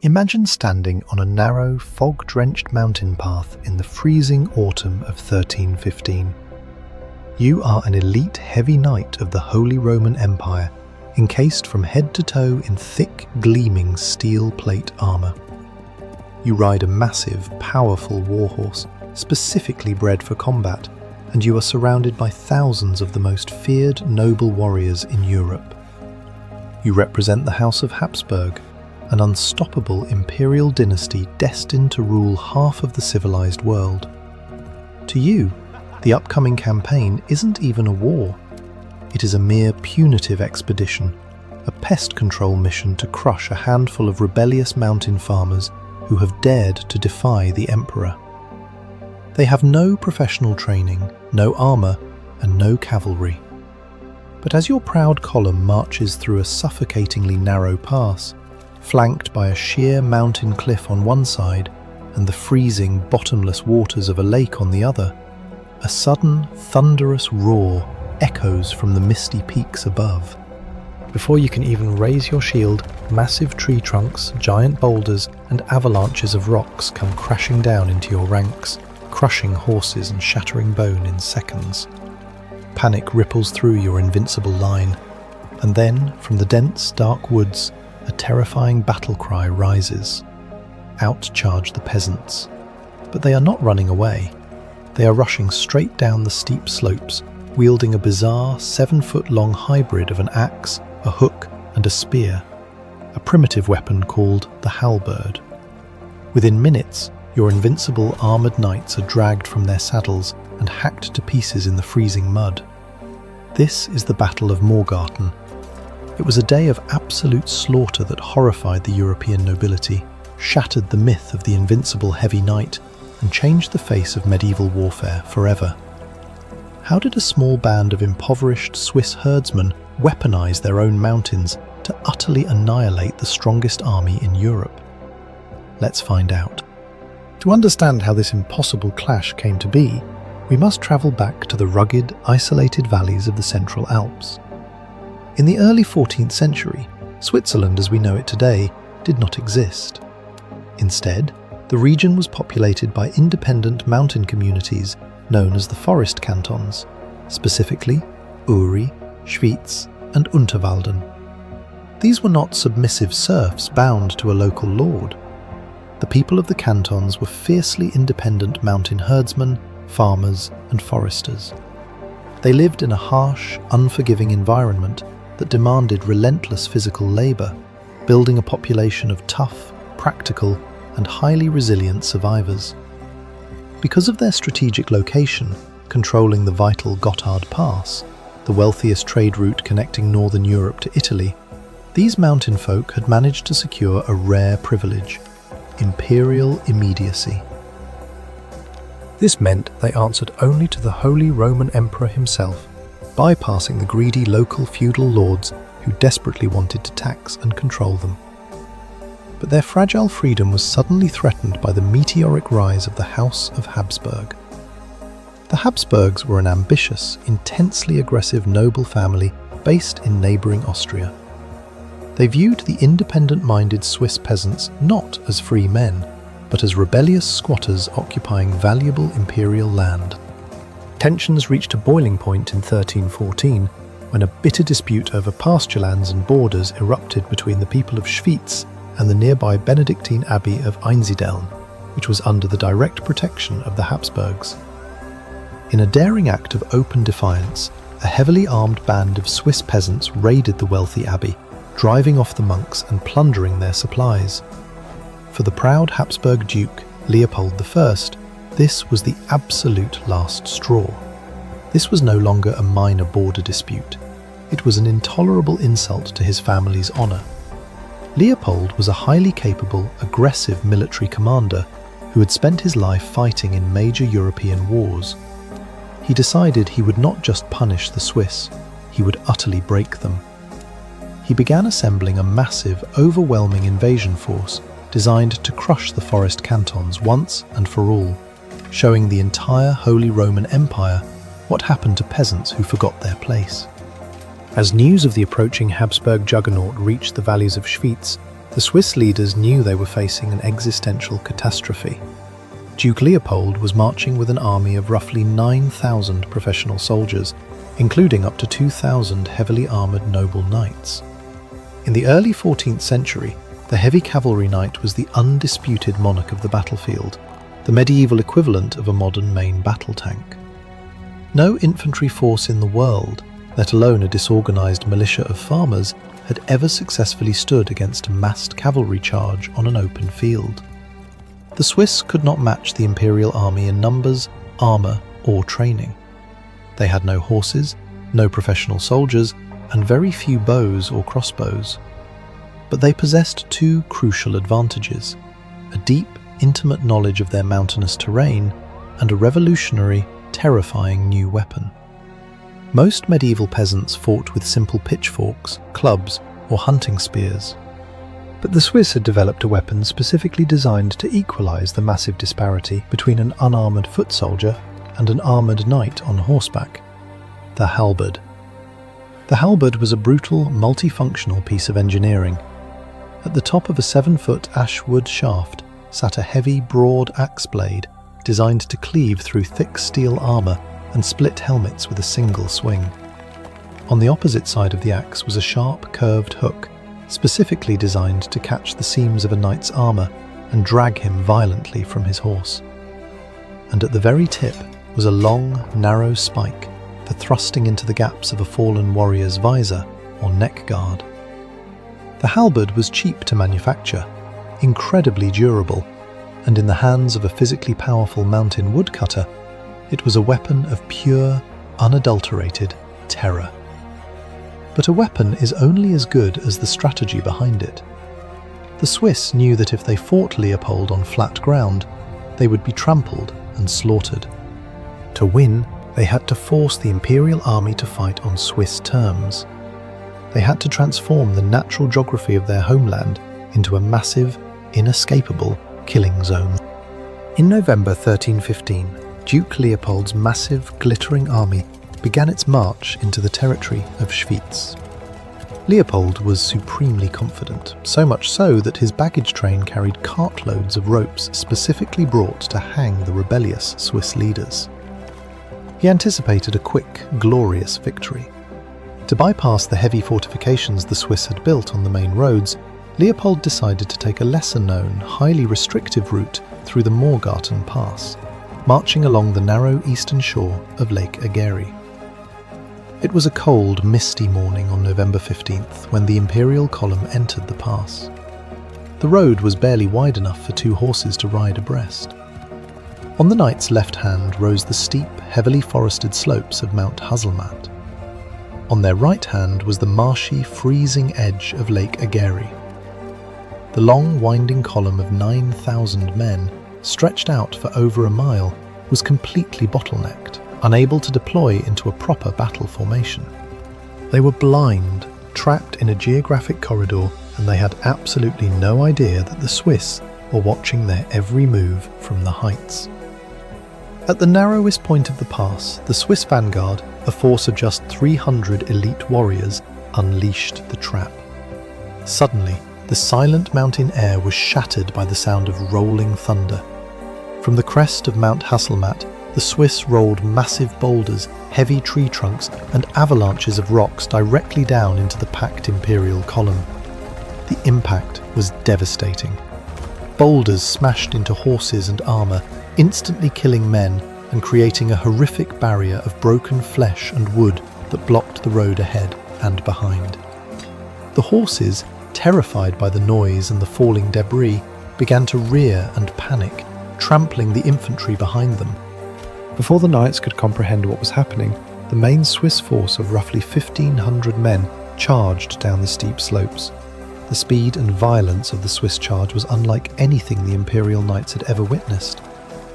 Imagine standing on a narrow, fog-drenched mountain path in the freezing autumn of 1315. You are an elite heavy knight of the Holy Roman Empire, encased from head to toe in thick, gleaming steel plate armor. You ride a massive, powerful warhorse, specifically bred for combat, and you are surrounded by thousands of the most feared noble warriors in Europe. You represent the House of Habsburg, an unstoppable imperial dynasty destined to rule half of the civilized world. To you, the upcoming campaign isn't even a war. It is a mere punitive expedition, a pest control mission to crush a handful of rebellious mountain farmers who have dared to defy the emperor. They have no professional training, no armor, and no cavalry. But as your proud column marches through a suffocatingly narrow pass, flanked by a sheer mountain cliff on one side and the freezing, bottomless waters of a lake on the other, a sudden, thunderous roar echoes from the misty peaks above. Before you can even raise your shield, massive tree trunks, giant boulders, and avalanches of rocks come crashing down into your ranks, crushing horses and shattering bone in seconds. Panic ripples through your invincible line, and then, from the dense, dark woods, a terrifying battle cry rises. Out charge the peasants. But they are not running away. They are rushing straight down the steep slopes, wielding a bizarre 7-foot-long hybrid of an axe, a hook, and a spear, a primitive weapon called the halberd. Within minutes, your invincible armored knights are dragged from their saddles and hacked to pieces in the freezing mud. This is the Battle of Morgarten. It was a day of absolute slaughter that horrified the European nobility, shattered the myth of the invincible heavy knight, and changed the face of medieval warfare forever. How did a small band of impoverished Swiss herdsmen weaponize their own mountains to utterly annihilate the strongest army in Europe? Let's find out. To understand how this impossible clash came to be, we must travel back to the rugged, isolated valleys of the Central Alps. In the early 14th century, Switzerland as we know it today did not exist. Instead, the region was populated by independent mountain communities known as the forest cantons, specifically Uri, Schwyz, and Unterwalden. These were not submissive serfs bound to a local lord. The people of the cantons were fiercely independent mountain herdsmen, farmers, and foresters. They lived in a harsh, unforgiving environment that demanded relentless physical labor, building a population of tough, practical, and highly resilient survivors. Because of their strategic location, controlling the vital Gotthard Pass, the wealthiest trade route connecting northern Europe to Italy, these mountain folk had managed to secure a rare privilege: imperial immediacy. This meant they answered only to the Holy Roman Emperor himself, bypassing the greedy local feudal lords who desperately wanted to tax and control them. But their fragile freedom was suddenly threatened by the meteoric rise of the House of Habsburg. The Habsburgs were an ambitious, intensely aggressive noble family based in neighbouring Austria. They viewed the independent-minded Swiss peasants not as free men, but as rebellious squatters occupying valuable imperial land. Tensions reached a boiling point in 1314 when a bitter dispute over pasture lands and borders erupted between the people of Schwyz and the nearby Benedictine Abbey of Einsiedeln, which was under the direct protection of the Habsburgs. In a daring act of open defiance, a heavily armed band of Swiss peasants raided the wealthy abbey, driving off the monks and plundering their supplies. For the proud Habsburg Duke, Leopold I, this was the absolute last straw. This was no longer a minor border dispute. It was an intolerable insult to his family's honour. Leopold was a highly capable, aggressive military commander who had spent his life fighting in major European wars. He decided he would not just punish the Swiss, he would utterly break them. He began assembling a massive, overwhelming invasion force designed to crush the forest cantons once and for all, showing the entire Holy Roman Empire what happened to peasants who forgot their place. As news of the approaching Habsburg juggernaut reached the valleys of Schwyz, The Swiss leaders knew they were facing an existential catastrophe. Duke Leopold was marching with an army of roughly 9,000 professional soldiers, including up to 2,000 heavily armoured noble knights. In the early 14th century, the heavy cavalry knight was the undisputed monarch of the battlefield, the medieval equivalent of a modern main battle tank. No infantry force in the world, let alone a disorganised militia of farmers, had ever successfully stood against a massed cavalry charge on an open field. The Swiss could not match the Imperial army in numbers, armour or training. They had no horses, no professional soldiers, and very few bows or crossbows. But they possessed two crucial advantages: a deep, intimate knowledge of their mountainous terrain and a revolutionary, terrifying new weapon. Most medieval peasants fought with simple pitchforks, clubs, or hunting spears. But the Swiss had developed a weapon specifically designed to equalize the massive disparity between an unarmored foot soldier and an armored knight on horseback: the halberd. The halberd was a brutal, multifunctional piece of engineering. At the top of a 7-foot ash wood shaft sat a heavy, broad axe blade designed to cleave through thick steel armour and split helmets with a single swing. On the opposite side of the axe was a sharp, curved hook, specifically designed to catch the seams of a knight's armour and drag him violently from his horse. And at the very tip was a long, narrow spike for thrusting into the gaps of a fallen warrior's visor or neck guard. The halberd was cheap to manufacture, incredibly durable, and in the hands of a physically powerful mountain woodcutter, it was a weapon of pure, unadulterated terror. But a weapon is only as good as the strategy behind it. The Swiss knew that if they fought Leopold on flat ground, they would be trampled and slaughtered. To win, they had to force the Imperial army to fight on Swiss terms. They had to transform the natural geography of their homeland into a massive, inescapable killing zone. In November 1315, Duke Leopold's massive, glittering army began its march into the territory of Schwyz. Leopold was supremely confident, so much so that his baggage train carried cartloads of ropes specifically brought to hang the rebellious Swiss leaders. He anticipated a quick, glorious victory. To bypass the heavy fortifications the Swiss had built on the main roads, Leopold decided to take a lesser-known, highly restrictive route through the Morgarten pass, marching along the narrow eastern shore of Lake Egeria. It was a cold, misty morning on November 15th when the Imperial column entered the pass. The road was barely wide enough for two horses to ride abreast. On the knight's left hand rose the steep, heavily forested slopes of Mount Haselmatt. On their right hand was the marshy, freezing edge of Lake Egeria. The long, winding column of 9,000 men, stretched out for over a mile, was completely bottlenecked, unable to deploy into a proper battle formation. They were blind, trapped in a geographic corridor, and they had absolutely no idea that the Swiss were watching their every move from the heights. At the narrowest point of the pass, the Swiss vanguard, a force of just 300 elite warriors, unleashed the trap. Suddenly, the silent mountain air was shattered by the sound of rolling thunder. From the crest of Mount Haselmatt, the Swiss rolled massive boulders, heavy tree trunks, and avalanches of rocks directly down into the packed Imperial column. The impact was devastating. Boulders smashed into horses and armour, instantly killing men and creating a horrific barrier of broken flesh and wood that blocked the road ahead and behind. The horses, terrified by the noise and the falling debris, began to rear and panic, trampling the infantry behind them. Before the knights could comprehend what was happening, the main Swiss force of roughly 1,500 men charged down the steep slopes. The speed and violence of the Swiss charge was unlike anything the Imperial knights had ever witnessed.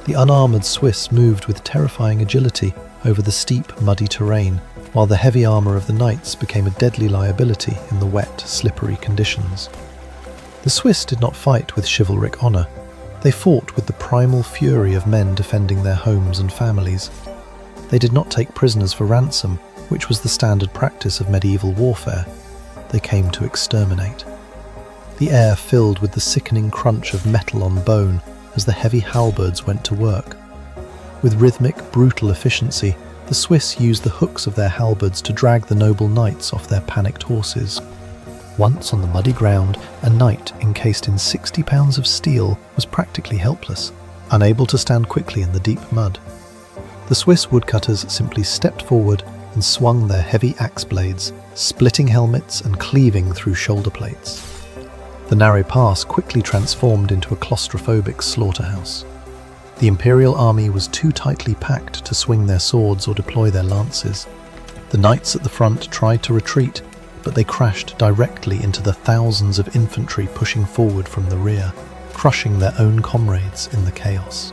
The unarmoured Swiss moved with terrifying agility over the steep, muddy terrain, while the heavy armour of the knights became a deadly liability in the wet, slippery conditions. The Swiss did not fight with chivalric honour. They fought with the primal fury of men defending their homes and families. They did not take prisoners for ransom, which was the standard practice of medieval warfare. They came to exterminate. the air filled with the sickening crunch of metal on bone as the heavy halberds went to work. With rhythmic, brutal efficiency, the Swiss used the hooks of their halberds to drag the noble knights off their panicked horses. Once on the muddy ground, a knight encased in 60 pounds of steel was practically helpless, unable to stand quickly in the deep mud. The Swiss woodcutters simply stepped forward and swung their heavy axe blades, splitting helmets and cleaving through shoulder plates. The narrow pass quickly transformed into a claustrophobic slaughterhouse. The Imperial army was too tightly packed to swing their swords or deploy their lances. The knights at the front tried to retreat, but they crashed directly into the thousands of infantry pushing forward from the rear, crushing their own comrades in the chaos.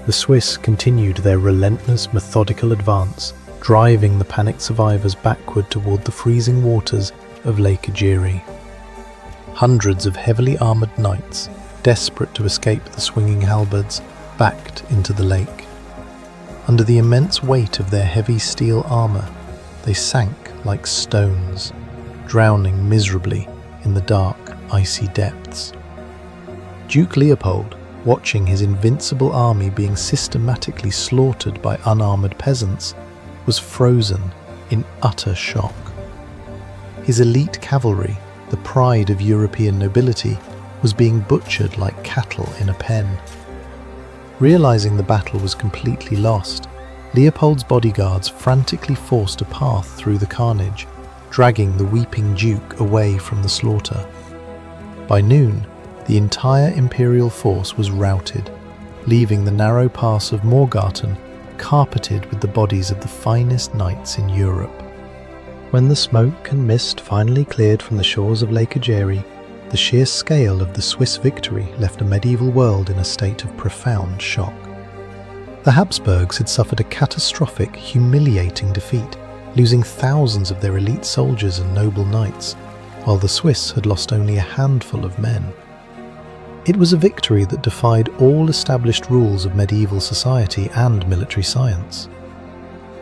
The Swiss continued their relentless, methodical advance, driving the panicked survivors backward toward the freezing waters of Lake Egerie. Hundreds of heavily armoured knights, desperate to escape the swinging halberds, backed into the lake. Under the immense weight of their heavy steel armour, they sank like stones, drowning miserably in the dark, icy depths. Duke Leopold, watching his invincible army being systematically slaughtered by unarmoured peasants, was frozen in utter shock. His elite cavalry, the pride of European nobility, was being butchered like cattle in a pen. Realizing the battle was completely lost, Leopold's bodyguards frantically forced a path through the carnage, dragging the weeping Duke away from the slaughter. By noon, the entire Imperial force was routed, leaving the narrow pass of Morgarten carpeted with the bodies of the finest knights in Europe. When the smoke and mist finally cleared from the shores of Lake Egerie, the sheer scale of the Swiss victory left a medieval world in a state of profound shock. The Habsburgs had suffered a catastrophic, humiliating defeat, losing thousands of their elite soldiers and noble knights, while the Swiss had lost only a handful of men. It was a victory that defied all established rules of medieval society and military science.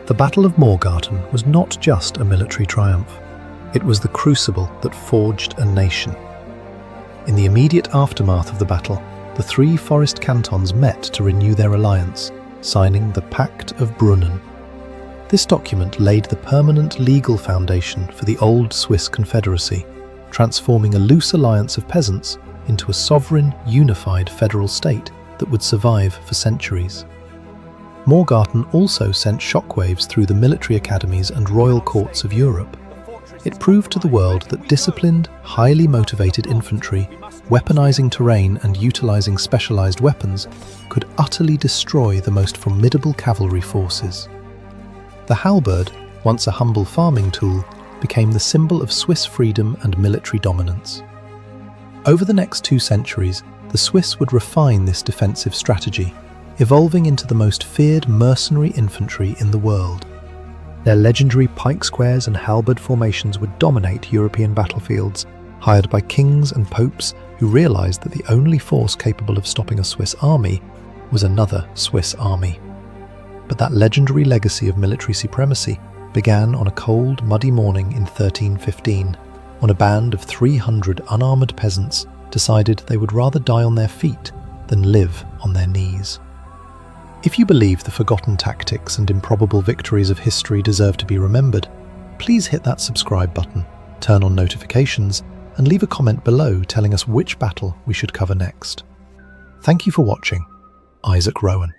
The Battle of Morgarten was not just a military triumph. It was the crucible that forged a nation. In the immediate aftermath of the battle, the three forest cantons met to renew their alliance, signing the Pact of Brunnen. This document laid the permanent legal foundation for the old Swiss Confederacy, transforming a loose alliance of peasants into a sovereign, unified federal state that would survive for centuries. Morgarten also sent shockwaves through the military academies and royal courts of Europe. It proved to the world that disciplined, highly motivated infantry, weaponizing terrain and utilizing specialized weapons, could utterly destroy the most formidable cavalry forces. The halberd, once a humble farming tool, became the symbol of Swiss freedom and military dominance. Over the next 2 centuries, the Swiss would refine this defensive strategy, evolving into the most feared mercenary infantry in the world. Their legendary pike squares and halberd formations would dominate European battlefields, hired by kings and popes who realized that the only force capable of stopping a Swiss army was another Swiss army. But that legendary legacy of military supremacy began on a cold, muddy morning in 1315, when a band of 300 unarmoured peasants decided they would rather die on their feet than live on their knees. If you believe the forgotten tactics and improbable victories of history deserve to be remembered, please hit that subscribe button, turn on notifications, and leave a comment below telling us which battle we should cover next. Thank you for watching. Isaac Rowan.